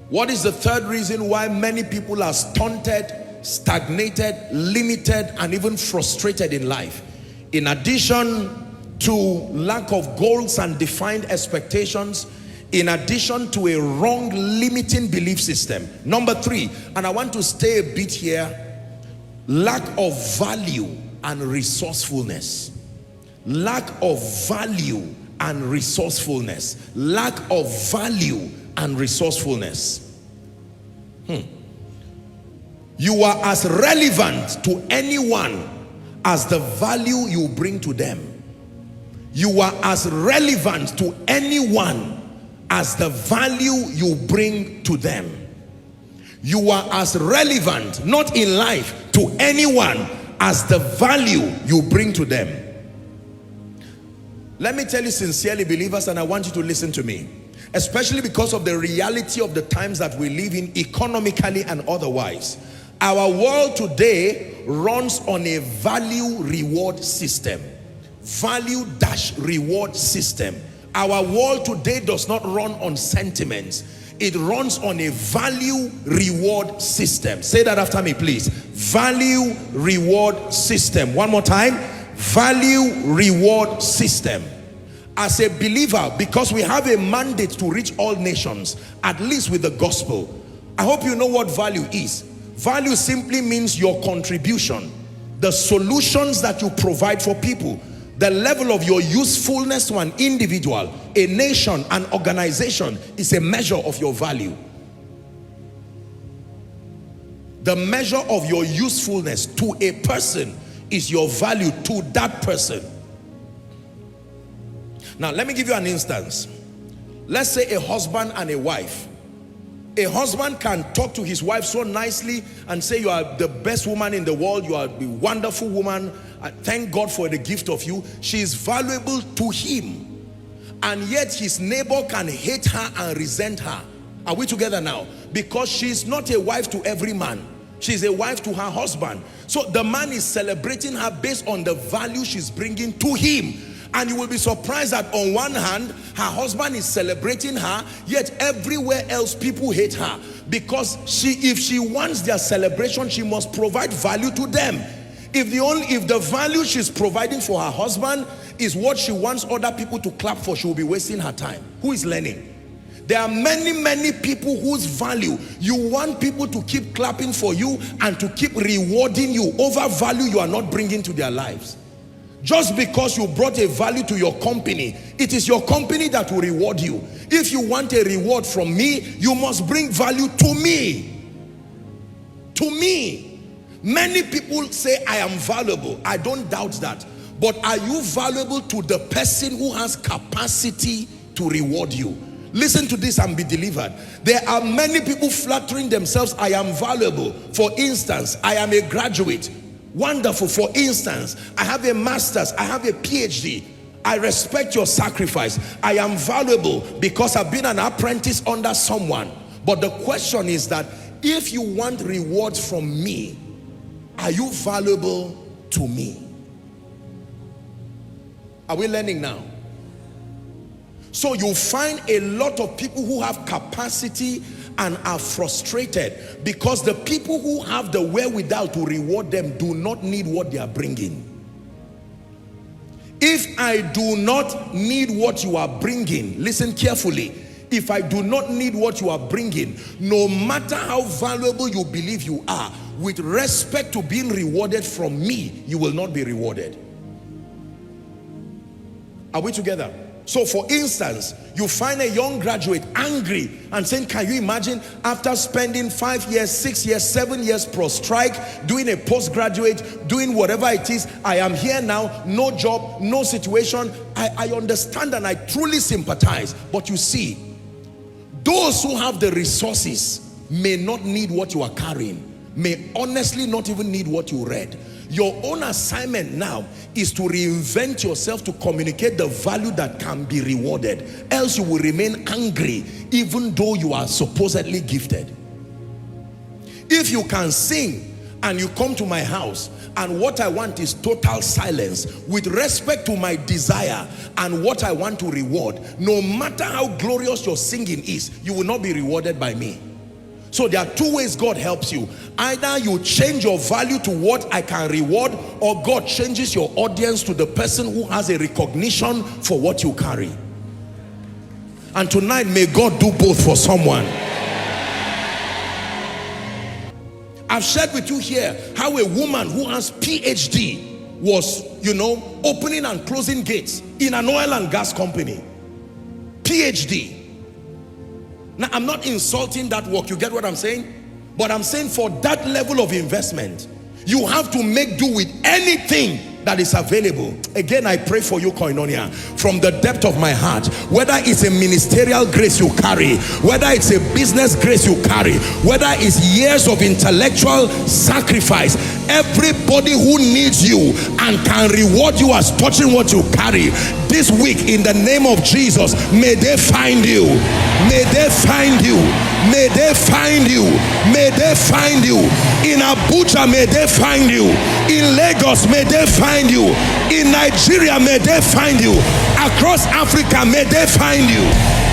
What is the third reason why many people are stunted, stagnated, limited, and even frustrated in life? In addition to lack of goals and defined expectations, in addition to a wrong limiting belief system. Number three, and I want to stay a bit here, lack of value and resourcefulness. Lack of value and resourcefulness. Lack of value and resourcefulness. You are as relevant to anyone as the value you bring to them. You are as relevant to anyone as the value you bring to them. You are as relevant, not in life, to anyone as the value you bring to them. Let me tell you sincerely, believers, and I want you to listen to me, especially because of the reality of the times that we live in, economically and otherwise. Our world today runs on a value reward system. Value-reward system. Our world today does not run on sentiments. It runs on a value reward system. Say that after me, please. Value reward system. One more time. Value reward system. As a believer, because we have a mandate to reach all nations, at least with the gospel, I hope you know what value is. Value simply means your contribution, the solutions that you provide for people, the level of your usefulness to an individual, a nation, an organization is a measure of your value. The measure of your usefulness to a person is your value to that person. Now, let me give you an instance. Let's say a husband and a wife. A husband can talk to his wife so nicely and say, you are the best woman in the world, you are a wonderful woman, thank God for the gift of you. She is valuable to him. And yet his neighbor can hate her and resent her. Are we together now? Because she's not a wife to every man. She's a wife to her husband. So the man is celebrating her based on the value she's bringing to him. And you will be surprised that on one hand, her husband is celebrating her, yet everywhere else people hate her. Because if she wants their celebration, she must provide value to them. If the value she's providing for her husband is what she wants other people to clap for, she will be wasting her time. Who is learning? There are many people whose value you want people to keep clapping for you and to keep rewarding you over value you are not bringing to their lives. Just because you brought a value to your company, it is your company that will reward you. If you want a reward from me, you must bring value to me. To me. Many people say I am valuable. I don't doubt that. But are you valuable to the person who has capacity to reward you? Listen to this and be delivered. There are many people flattering themselves, I am valuable. For instance, I am a graduate. Wonderful. For instance, I have a master's, I have a PhD. I respect your sacrifice. I am valuable because I've been an apprentice under someone. But the question is that if you want rewards from me, are you valuable to me? Are we learning now? So you find a lot of people who have capacity and are frustrated because the people who have the wherewithal to reward them do not need what they are bringing. If I do not need what you are bringing, listen carefully. If I do not need what you are bringing, no matter how valuable you believe you are, with respect to being rewarded from me, you will not be rewarded. Are we together? So for instance, you find a young graduate angry and saying, can you imagine after spending 5 years, 6 years, 7 years pro strike, doing a postgraduate, doing whatever it is, I am here now, no job, no situation. I understand and I truly sympathize. But you see, those who have the resources may not need what you are carrying, may honestly not even need what you read. Your own assignment now is to reinvent yourself to communicate the value that can be rewarded. Else you will remain angry even though you are supposedly gifted. If you can sing and you come to my house and what I want is total silence with respect to my desire and what I want to reward, no matter how glorious your singing is, you will not be rewarded by me. So there are two ways God helps you. Either you change your value to what I can reward, or God changes your audience to the person who has a recognition for what you carry. And tonight, may God do both for someone. I've shared with you here how a woman who has PhD was, opening and closing gates in an oil and gas company. PhD. Now, I'm not insulting that work, you get what I'm saying? But I'm saying for that level of investment, you have to make do with anything that is available. Again, I pray for you, Koinonia, from the depth of my heart, whether it's a ministerial grace you carry, whether it's a business grace you carry, whether it's years of intellectual sacrifice, everybody who needs you and can reward you as touching what you carry, this week, in the name of Jesus, may they find you. May they find you. May they find you. May they find you. In Abuja, may they find you. In Lagos, may they find you. In Nigeria, may they find you. Across Africa, may they find you.